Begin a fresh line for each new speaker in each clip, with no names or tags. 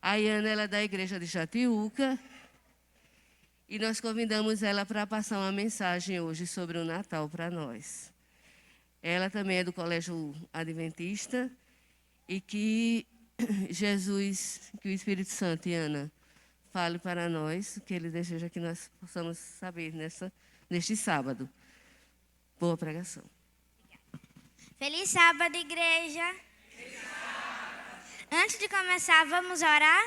A Iana, ela é da igreja de Jatiuca e nós convidamos ela para passar uma mensagem hoje sobre o Natal para nós. Ela também é do Colégio Adventista e que Jesus, que o Espírito Santo, Iana, fale para nós o que Ele deseja que nós possamos saber neste sábado. Boa pregação.
Feliz sábado, igreja! Feliz sábado. Antes de começar, vamos orar?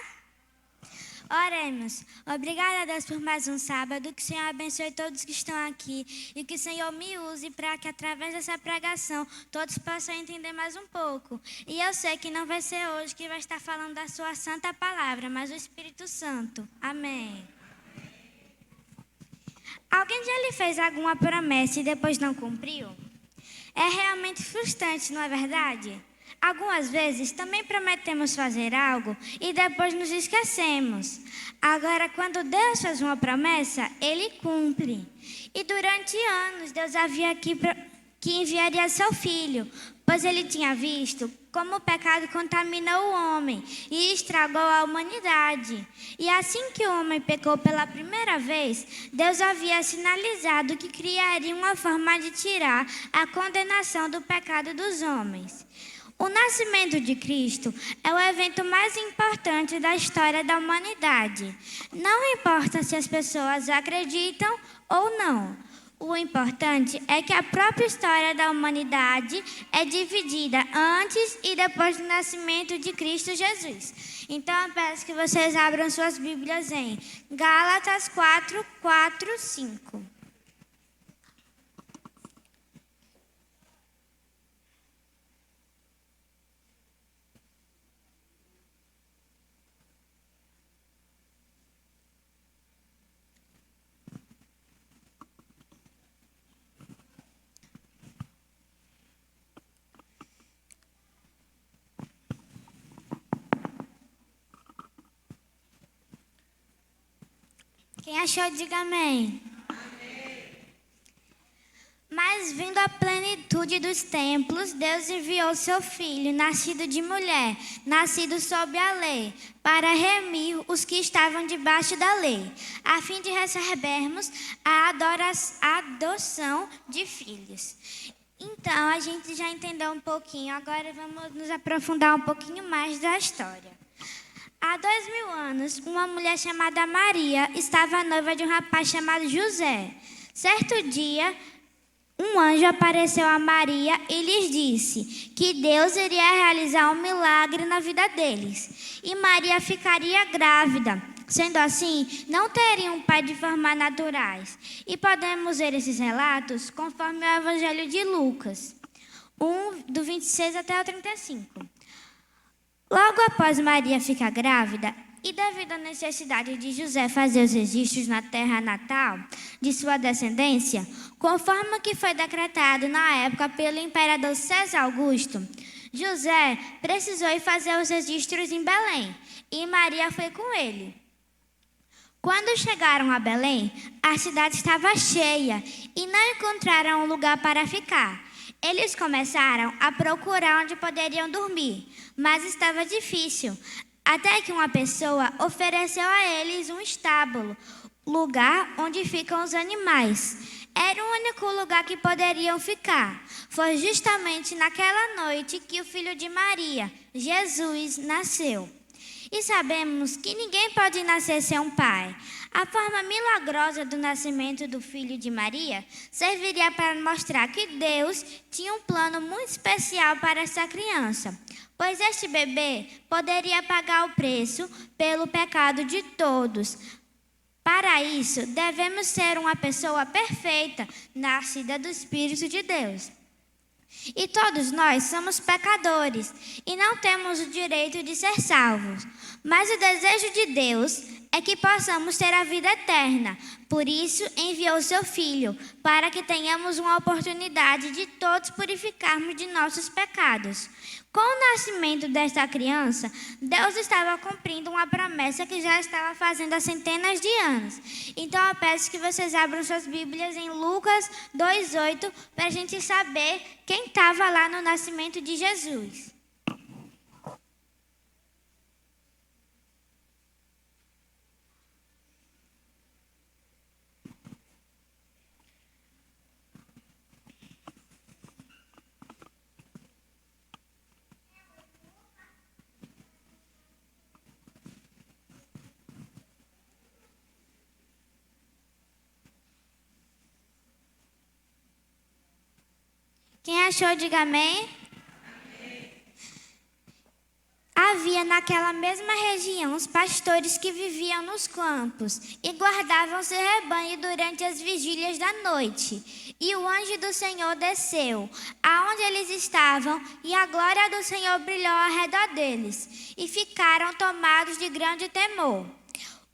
Oremos. Obrigada a Deus por mais um sábado. Que o Senhor abençoe todos que estão aqui e que o Senhor me use para que através dessa pregação todos possam entender mais um pouco. E eu sei que não vai ser hoje que vai estar falando da sua santa palavra, mas o Espírito Santo. Amém. Alguém já lhe fez alguma promessa e depois não cumpriu? É realmente frustrante, não é verdade? Algumas vezes também prometemos fazer algo e depois nos esquecemos. Agora, quando Deus faz uma promessa, Ele cumpre. E durante anos, Deus havia que enviaria seu Filho, pois Ele tinha visto como o pecado contaminou o homem e estragou a humanidade. E assim que o homem pecou pela primeira vez, Deus havia sinalizado que criaria uma forma de tirar a condenação do pecado dos homens. O nascimento de Cristo é o evento mais importante da história da humanidade. Não importa se as pessoas acreditam ou não. O importante é que a própria história da humanidade é dividida antes e depois do nascimento de Cristo Jesus. Então, eu peço que vocês abram suas Bíblias em Gálatas 4, 5. Quem achou, diga amém. Mas vindo a plenitude dos tempos, Deus enviou seu Filho, nascido de mulher, nascido sob a lei, para remir os que estavam debaixo da lei, a fim de recebermos a adoção de filhos. Então, a gente já entendeu um pouquinho, agora vamos nos aprofundar um pouquinho mais da história. Há 2000 anos, uma mulher chamada Maria estava noiva de um rapaz chamado José. Certo dia, um anjo apareceu a Maria e lhes disse que Deus iria realizar um milagre na vida deles. E Maria ficaria grávida. Sendo assim, não teriam um pai de formas naturais. E podemos ver esses relatos conforme o Evangelho de Lucas, 1, do 26 até o 35. Logo após Maria ficar grávida, e devido à necessidade de José fazer os registros na terra natal de sua descendência, conforme o que foi decretado na época pelo imperador César Augusto, José precisou ir fazer os registros em Belém, e Maria foi com ele. Quando chegaram a Belém, a cidade estava cheia e não encontraram um lugar para ficar. Eles começaram a procurar onde poderiam dormir, mas estava difícil, até que uma pessoa ofereceu a eles um estábulo, lugar onde ficam os animais. Era o único lugar que poderiam ficar. Foi justamente naquela noite que o filho de Maria, Jesus, nasceu. E sabemos que ninguém pode nascer sem um pai. A forma milagrosa do nascimento do filho de Maria serviria para mostrar que Deus tinha um plano muito especial para essa criança, pois este bebê poderia pagar o preço pelo pecado de todos. Para isso, devemos ser uma pessoa perfeita, nascida do Espírito de Deus. E todos nós somos pecadores e não temos o direito de ser salvos. Mas o desejo de Deus é que possamos ter a vida eterna. Por isso, enviou seu Filho, para que tenhamos uma oportunidade de todos purificarmos de nossos pecados. Com o nascimento desta criança, Deus estava cumprindo uma promessa que já estava fazendo há centenas de anos. Então, eu peço que vocês abram suas Bíblias em Lucas 2:8, para a gente saber quem estava lá no nascimento de Jesus. achou, diga amém. Havia naquela mesma região os pastores que viviam nos campos e guardavam seu rebanho durante as vigílias da noite. E o anjo do Senhor desceu aonde eles estavam, e a glória do Senhor brilhou ao redor deles, e ficaram tomados de grande temor.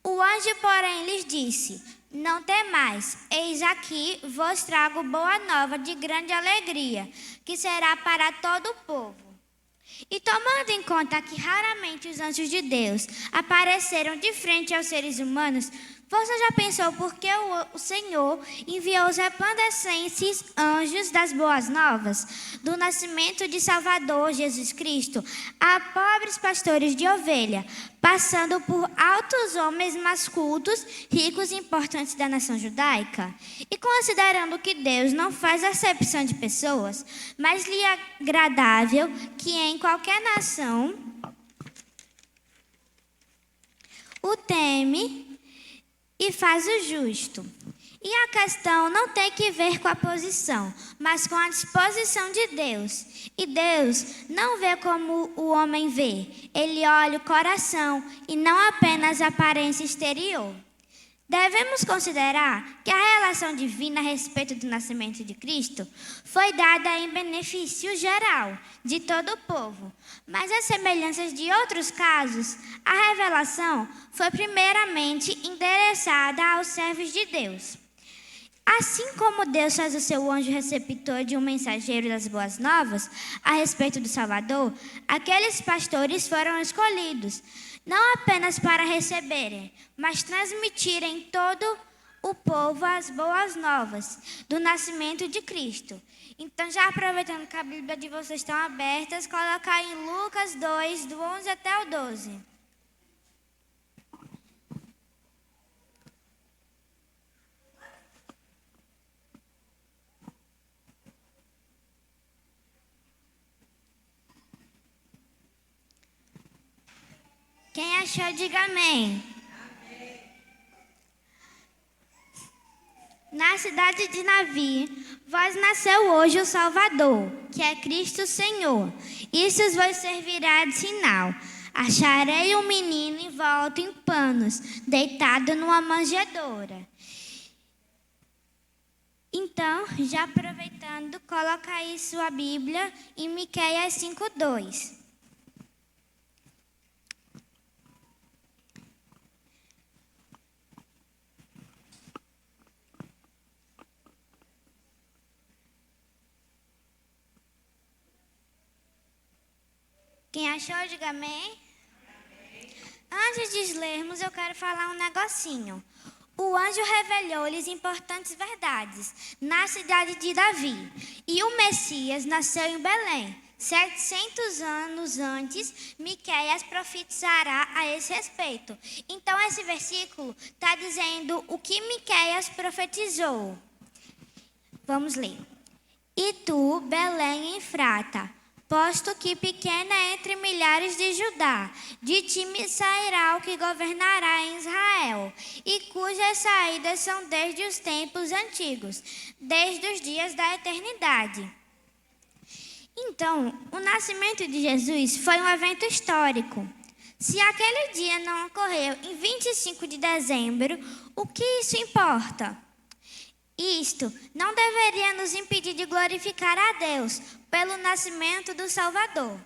O anjo, porém, lhes disse: não temais, eis aqui vos trago boa nova de grande alegria, que será para todo o povo. E tomando em conta que raramente os anjos de Deus apareceram de frente aos seres humanos, você já pensou por que o Senhor enviou os resplandecentes anjos das boas novas, do nascimento de Salvador Jesus Cristo, a pobres pastores de ovelha, passando por altos homens mais cultos, ricos e importantes da nação judaica? E considerando que Deus não faz acepção de pessoas, mas lhe é agradável que em qualquer nação o teme e faz o justo. E a questão não tem que ver com a posição, mas com a disposição de Deus. E Deus não vê como o homem vê. Ele olha o coração e não apenas a aparência exterior. Devemos considerar que a relação divina a respeito do nascimento de Cristo foi dada em benefício geral de todo o povo. Mas às semelhanças de outros casos, a revelação foi primeiramente endereçada aos servos de Deus. Assim como Deus faz o seu anjo receptor de um mensageiro das boas novas a respeito do Salvador, aqueles pastores foram escolhidos, não apenas para receberem, mas transmitirem todo o povo as boas novas do nascimento de Cristo. Então, já aproveitando que a Bíblia de vocês estão abertas, colocar em Lucas 2, do 11 até o 12. Quem achou, diga amém. Na cidade de Davi, vós nasceu hoje o Salvador, que é Cristo Senhor. Isso vos servirá de sinal. Acharei um menino envolto em panos, deitado numa manjedoura. Então, já aproveitando, coloca aí sua Bíblia em Miqueias 5:2. Quem achou, diga amém. Antes de lermos, eu quero falar um negocinho. O anjo revelou-lhes importantes verdades na cidade de Davi. E o Messias nasceu em Belém. 700 anos antes, Miqueias profetizará a esse respeito. Então, esse versículo está dizendo o que Miqueias profetizou. Vamos ler. E tu, Belém Efrata, posto que pequena entre milhares de Judá, de ti me sairá o que governará em Israel, e cujas saídas são desde os tempos antigos, desde os dias da eternidade. Então, o nascimento de Jesus foi um evento histórico. Se aquele dia não ocorreu em 25 de dezembro, o que isso importa? Isto não deveria nos impedir de glorificar a Deus pelo nascimento do Salvador.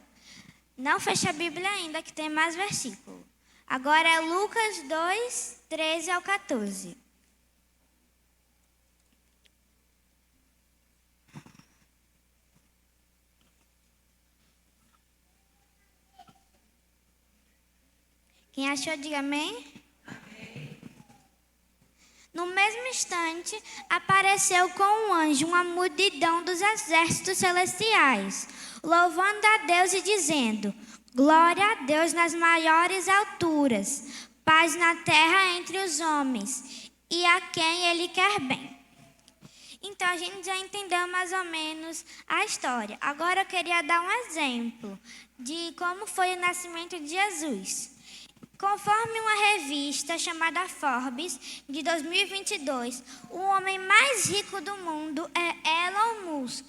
Não feche a Bíblia ainda, que tem mais versículo. Agora é Lucas 2, 13 ao 14. Quem achou, diga amém. No mesmo instante, apareceu com um anjo uma multidão dos exércitos celestiais, louvando a Deus e dizendo: glória a Deus nas maiores alturas, paz na terra entre os homens, e a quem Ele quer bem. Então, a gente já entendeu mais ou menos a história. Agora, eu queria dar um exemplo de como foi o nascimento de Jesus. Conforme uma revista chamada Forbes, de 2022, o homem mais rico do mundo é Elon Musk,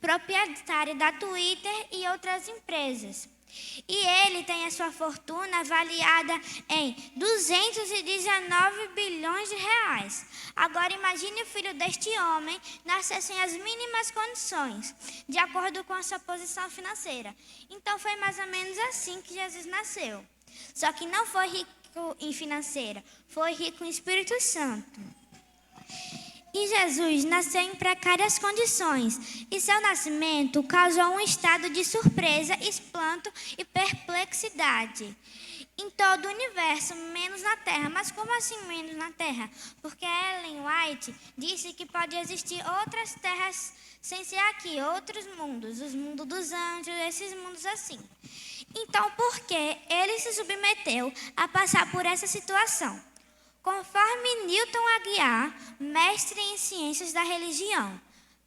proprietário da Twitter e outras empresas. E ele tem a sua fortuna avaliada em 219 bilhões de reais. Agora imagine o filho deste homem nascer sem as mínimas condições, de acordo com a sua posição financeira. Então foi mais ou menos assim que Jesus nasceu. Só que não foi rico em financeira, foi rico em Espírito Santo. E Jesus nasceu em precárias condições, e seu nascimento causou um estado de surpresa, espanto e perplexidade em todo o universo, menos na Terra. Mas como assim menos na Terra? Porque Ellen White disse que pode existir outras terras sem ser aqui, outros mundos, os mundos dos anjos, esses mundos assim. Então, por que ele se submeteu a passar por essa situação? Conforme Newton Aguiar, mestre em ciências da religião.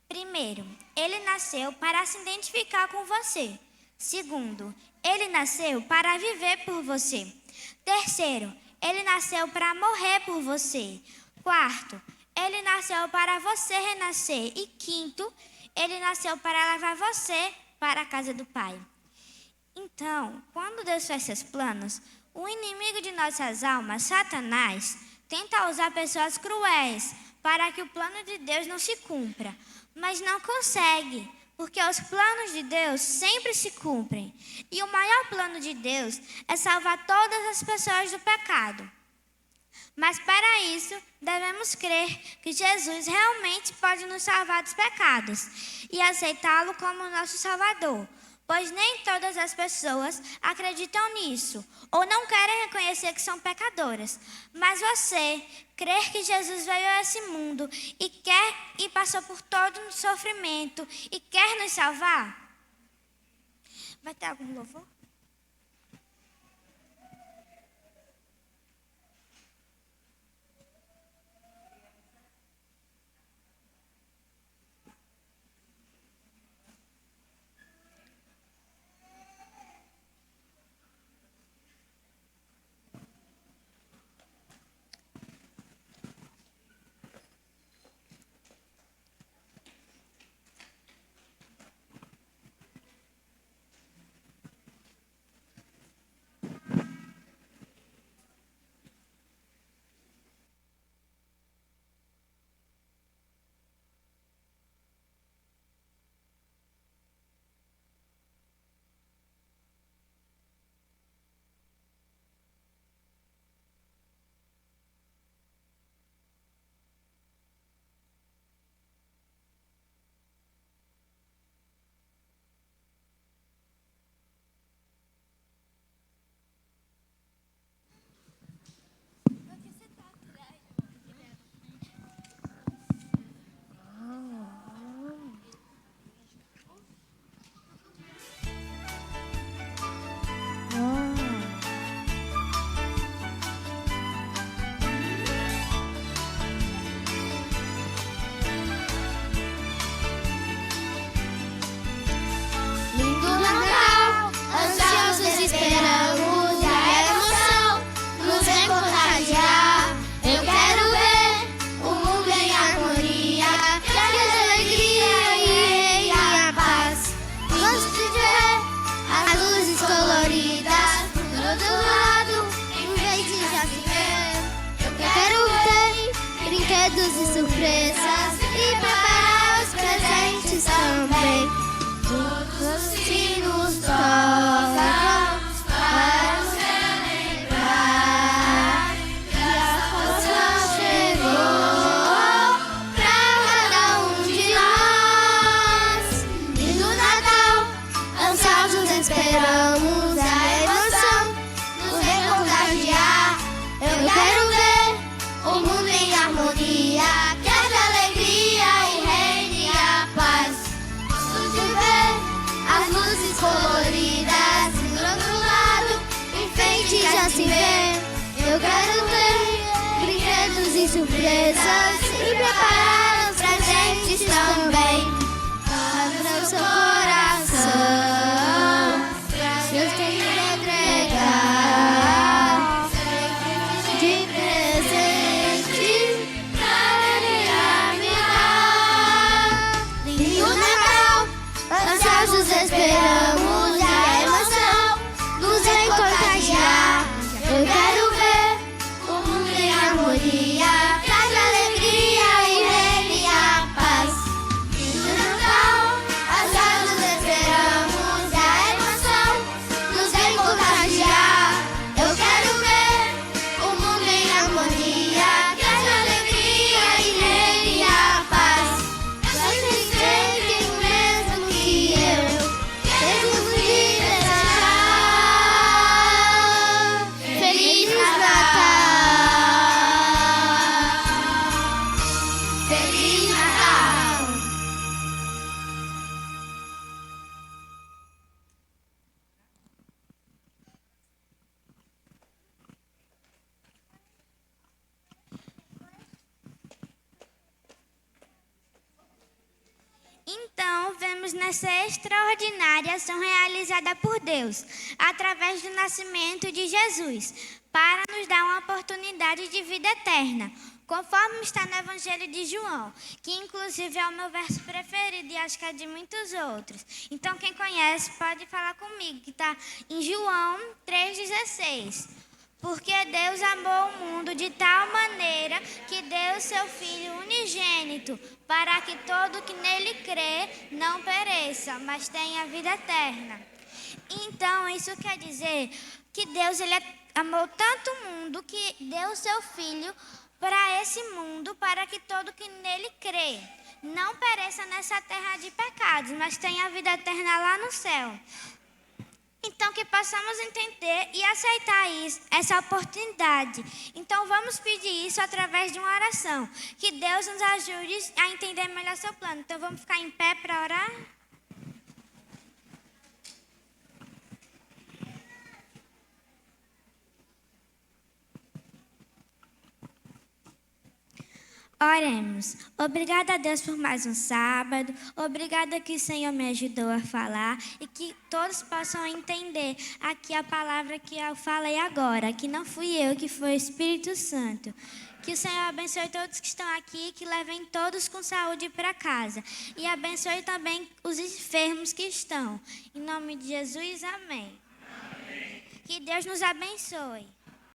Primeiro, ele nasceu para se identificar com você. Segundo, ele nasceu para viver por você. Terceiro, ele nasceu para morrer por você. Quarto, ele nasceu para você renascer. E quinto, ele nasceu para levar você para a casa do Pai. Então, quando Deus faz seus planos, o inimigo de nossas almas, Satanás, tenta usar pessoas cruéis para que o plano de Deus não se cumpra. Mas não consegue, porque os planos de Deus sempre se cumprem. E o maior plano de Deus é salvar todas as pessoas do pecado. Mas para isso, devemos crer que Jesus realmente pode nos salvar dos pecados e aceitá-lo como nosso Salvador. Pois nem todas as pessoas acreditam nisso, ou não querem reconhecer que são pecadoras. Mas você crer que Jesus veio a esse mundo e passou por todo o sofrimento e quer nos salvar? Vai ter algum louvor?
E surpresas e preparar os presentes também. Todos os sinos tocam para nos relembrar que a força chegou para cada um de nós. E no Natal, ansiosos esperamos a emoção nos recontagiar. Eu quero ver o mundo em harmonia, que haja alegria e reine a paz. Gosto de ver as luzes coloridas do outro lado, enfeite já se vê. Eu quero ter brinquedos e surpresas e preparar os presentes também. Abra o seu coração, Deus tem que entregar.
cremos nessa extraordinária ação realizada por Deus, através do nascimento de Jesus, para nos dar uma oportunidade de vida eterna, conforme está no Evangelho de João, que inclusive é o meu verso preferido e acho que é de muitos outros. Então, quem conhece pode falar comigo, que está em João 3,16. Porque Deus amou o mundo de tal maneira que deu seu Filho unigênito, para que todo que nele crê não pereça, mas tenha vida eterna. Então, isso quer dizer que Deus amou tanto o mundo que deu seu Filho para esse mundo, para que todo que nele crê não pereça nessa terra de pecados, mas tenha vida eterna lá no céu. Então, que possamos entender e aceitar isso, essa oportunidade. Então, vamos pedir isso através de uma oração. Que Deus nos ajude a entender melhor seu plano. Então, vamos ficar em pé para orar? Oremos. Obrigada a Deus por mais um sábado. Obrigada que o Senhor me ajudou a falar e que todos possam entender aqui a palavra que eu falei agora, que não fui eu, que foi o Espírito Santo. Que o Senhor abençoe todos que estão aqui, que levem todos com saúde para casa. E abençoe também os enfermos que estão. Em nome de Jesus, amém. Que Deus nos abençoe.